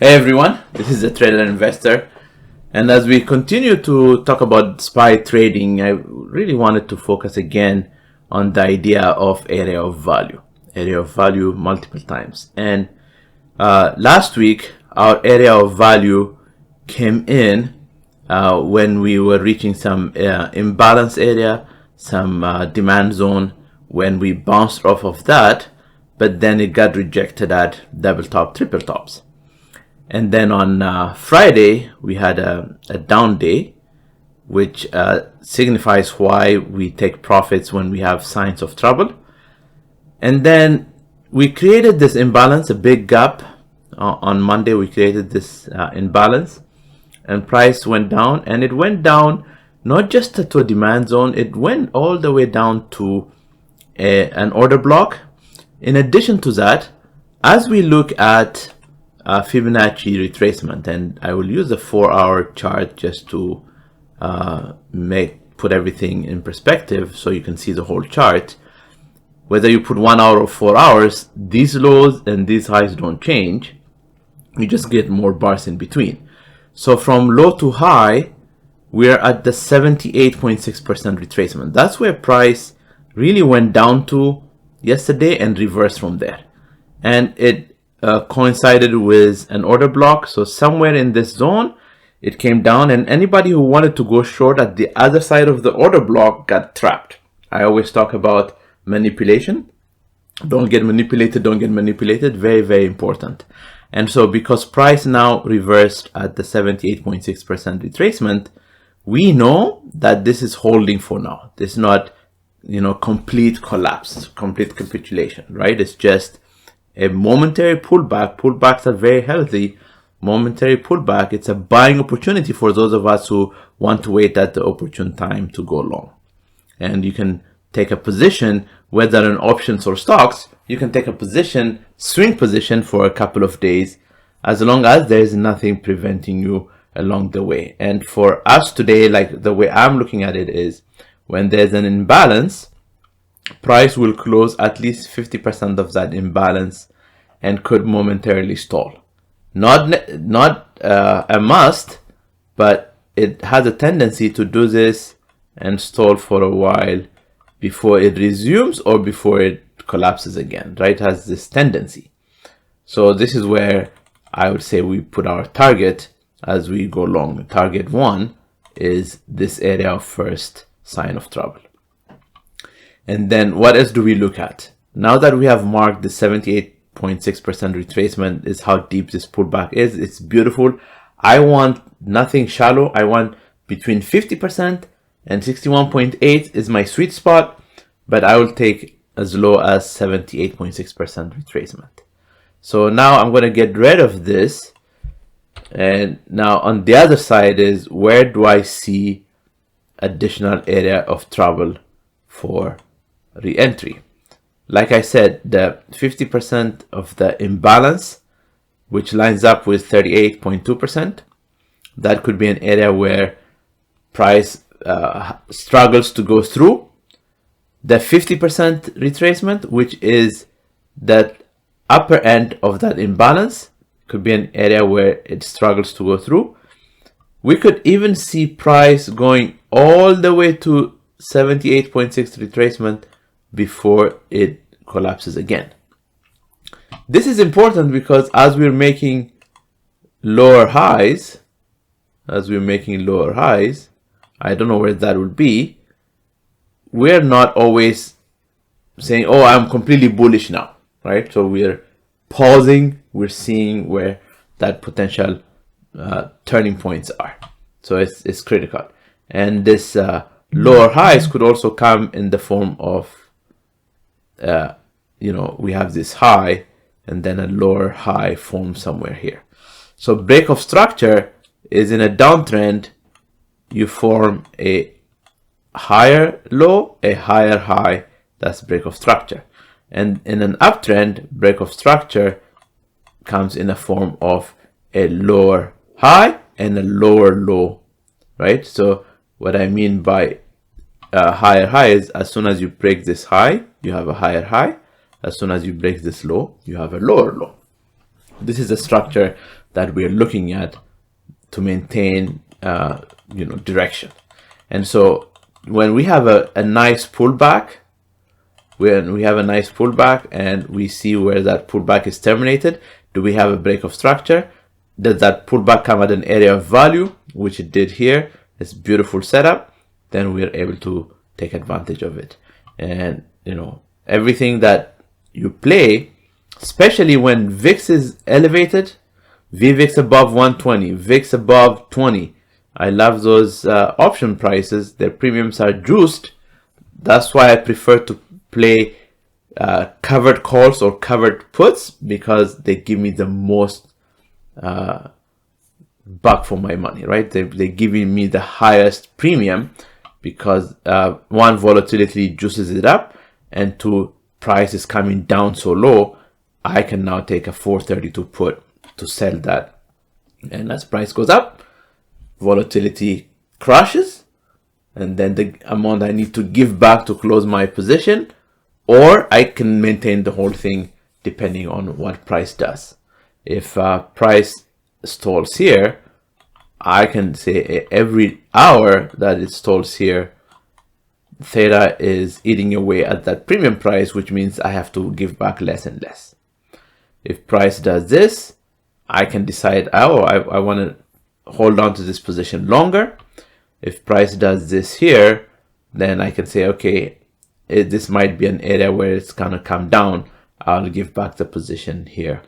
Hey everyone, this is the Trader Investor, and as we continue to talk about SPY trading, I really wanted to focus again on the idea of area of value multiple times. And last week, our area of value came in when we were reaching some imbalance area, some demand zone, when we bounced off of that, but then it got rejected at double top, triple tops. And then on Friday, we had a down day, which signifies why we take profits when we have signs of trouble. And then we created this imbalance, a big gap. On Monday, we created this imbalance, and price went down. And it went down not just to a demand zone, it went all the way down to an order block. In addition to that, as we look at Fibonacci retracement, and I will use a 4-hour chart just to put everything in perspective so you can see the whole chart. Whether you put 1 hour or 4 hours, these lows and these highs don't change. You just get more bars in between. So from low to high, we're at the 78.6% retracement. That's where price really went down to yesterday and reversed from there. And it coincided with an order block. So somewhere in this zone, it came down, and anybody who wanted to go short at the other side of the order block got trapped. I always talk about manipulation. Don't get manipulated, don't get manipulated. Very, very important. And so because price now reversed at the 78.6% retracement, we know that this is holding for now. This is not, complete collapse, complete capitulation, right? It's just a momentary pullback. Pullbacks are very healthy. Momentary pullback. It's a buying opportunity for those of us who want to wait at the opportune time to go long. And you can take a position, whether in options or stocks, you can take a position, swing position for a couple of days, as long as there is nothing preventing you along the way. And for us today, like the way I'm looking at it is, when there's an imbalance, price will close at least 50% of that imbalance and could momentarily stall. Not a must, but it has a tendency to do this and stall for a while before it resumes or before it collapses again, right? It has this tendency. So this is where I would say we put our target as we go long. Target 1 is this area of first sign of trouble. And then what else do we look at? Now that we have marked the 78.6% retracement is how deep this pullback is. It's beautiful. I want nothing shallow. I want between 50% and 61.8 is my sweet spot, but I will take as low as 78.6% retracement. So now I'm going to get rid of this. And now on the other side is, where do I see additional area of trouble for re-entry? Like I said, the 50% of the imbalance, which lines up with 38.2%, that could be an area where price struggles to go through. The 50% retracement, which is that upper end of that imbalance, could be an area where it struggles to go through. We could even see price going all the way to 78.6 retracement before it collapses again. This is important because as we're making lower highs, I don't know where that will be, we're not always saying, oh, I'm completely bullish now, right? So we're pausing, we're seeing where that potential turning points are. So it's critical. And this lower highs could also come in the form of, we have this high and then a lower high formed somewhere here. So break of structure is in a downtrend, you form a higher low, a higher high, that's break of structure. And in an uptrend, break of structure comes in a form of a lower high and a lower low, right? So what I mean by higher high is, as soon as you break this high, you have a higher high. As soon as you break this low, you have a lower low. This is a structure that we're looking at to maintain direction. And so when we have a nice pullback, and we see where that pullback is terminated, do we have a break of structure? Does that pullback come at an area of value, which it did here? It's beautiful setup. Then we're able to take advantage of it. And everything that you play, especially when VIX is elevated, VVIX above 120, VIX above 20. I love those option prices. Their premiums are juiced. That's why I prefer to play covered calls or covered puts, because they give me the most buck for my money, right? They're giving me the highest premium because one, volatility juices it up, and two, price is coming down so low, I can now take a 432 put to sell that. And as price goes up, volatility crashes, and then the amount I need to give back to close my position, or I can maintain the whole thing depending on what price does. If price stalls here, I can say every hour that it stalls here, theta is eating away at that premium price, which means I have to give back less and less. If price does this, I can decide, I want to hold on to this position longer. If price does this here, then I can say, okay, this might be an area where it's gonna come down. I'll give back the position here.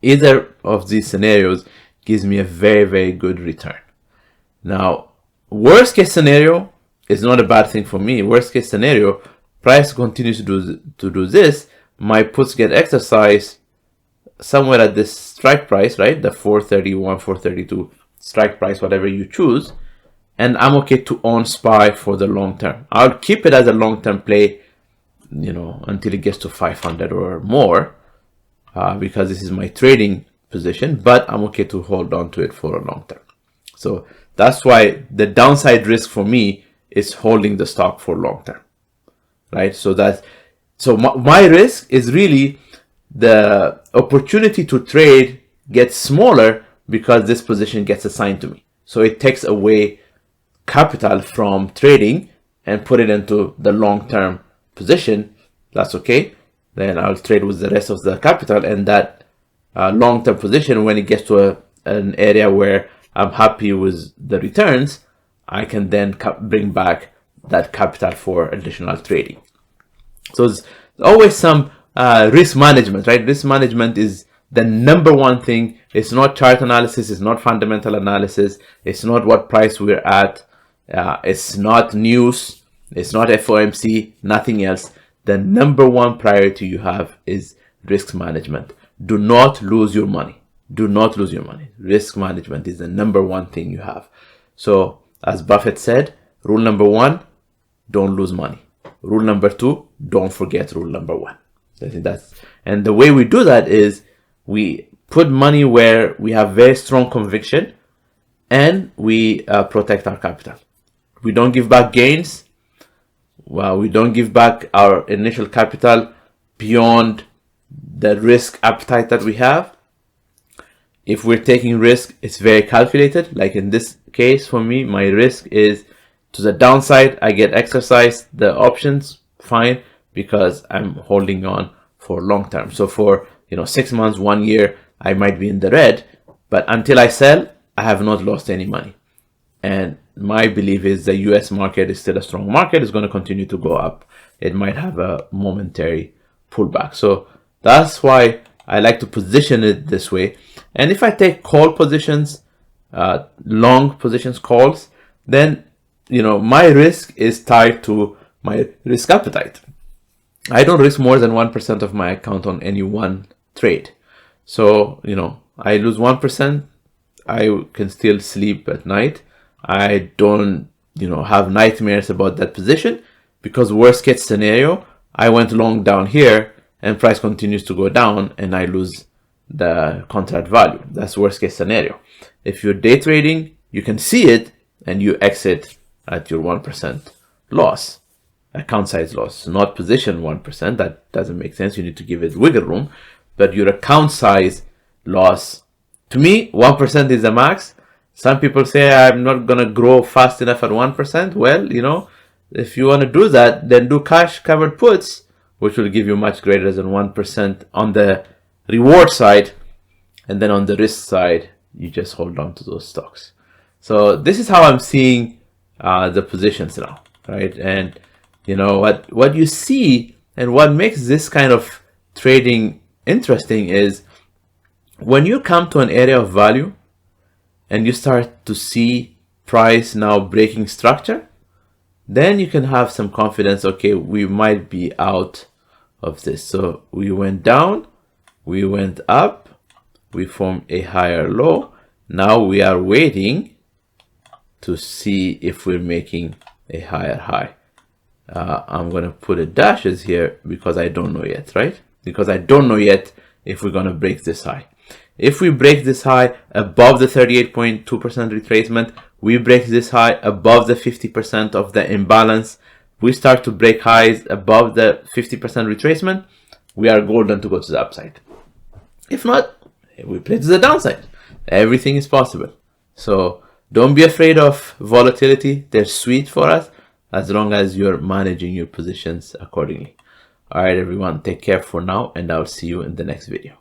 Either of these scenarios gives me a very, very good return. Now, worst case scenario is not a bad thing for me. Worst case scenario, price continues to do this. My puts get exercised somewhere at this strike price, right? The 431, 432 strike price, whatever you choose. And I'm okay to own SPY for the long term. I'll keep it as a long-term play, until it gets to 500 or more, because this is my trading position, but I'm okay to hold on to it for a long term. So that's why the downside risk for me is holding the stock for long term, right? So my risk is really the opportunity to trade gets smaller because this position gets assigned to me. So it takes away capital from trading and put it into the long-term position. That's okay. Then I'll trade with the rest of the capital, and that long-term position, when it gets to an area where I'm happy with the returns, I can then bring back that capital for additional trading. So there's always some risk management, right? Risk management is the number one thing. It's not chart analysis, it's not fundamental analysis, it's not what price we're at, it's not news, it's not FOMC, nothing else. The number one priority you have is risk management. Do not lose your money. Do not lose your money. Risk management is the number one thing you have. So as Buffett said, rule number one, don't lose money. Rule number two, don't forget rule number one. And the way we do that is we put money where we have very strong conviction, and we protect our capital. We don't give back gains. Well, we don't give back our initial capital beyond the risk appetite that we have. If we're taking risk, it's very calculated. Like in this case, for me, my risk is to the downside. I get exercised the options, fine, because I'm holding on for long term. So for 6 months, 1 year, I might be in the red, but until I sell, I have not lost any money. And my belief is the US market is still a strong market. It's going to continue to go up. It might have a momentary pullback. So that's why I like to position it this way. And if I take call positions, long positions calls, then my risk is tied to my risk appetite. I don't risk more than 1% of my account on any one trade. So, I lose 1%, I can still sleep at night. I don't, have nightmares about that position, because worst case scenario, I went long down here and price continues to go down and I lose the contract value. That's worst case scenario. If you're day trading, you can see it and you exit at your 1% loss, account size loss, not position 1%. That doesn't make sense. You need to give it wiggle room, but your account size loss To me, 1% is the max. Some people say I'm not gonna grow fast enough at 1%. Well, if you want to do that, then do cash covered puts, which will give you much greater than 1% on the reward side. And then on the risk side, you just hold on to those stocks. So this is how I'm seeing the positions now, right? And what you see and what makes this kind of trading interesting is when you come to an area of value and you start to see price now breaking structure, then you can have some confidence, okay, we might be out of this. So we went down, we went up, we formed a higher low. Now we are waiting to see if we're making a higher high. I'm going to put a dashes here because I don't know yet, right? Because I don't know yet if we're going to break this high. If we break this high above the 38.2% retracement, we break this high above the 50% of the imbalance, we start to break highs above the 50% retracement, we are golden to go to the upside. If not, we play to the downside. Everything is possible. So don't be afraid of volatility. They're sweet for us as long as you're managing your positions accordingly. All right, everyone, take care for now, and I'll see you in the next video.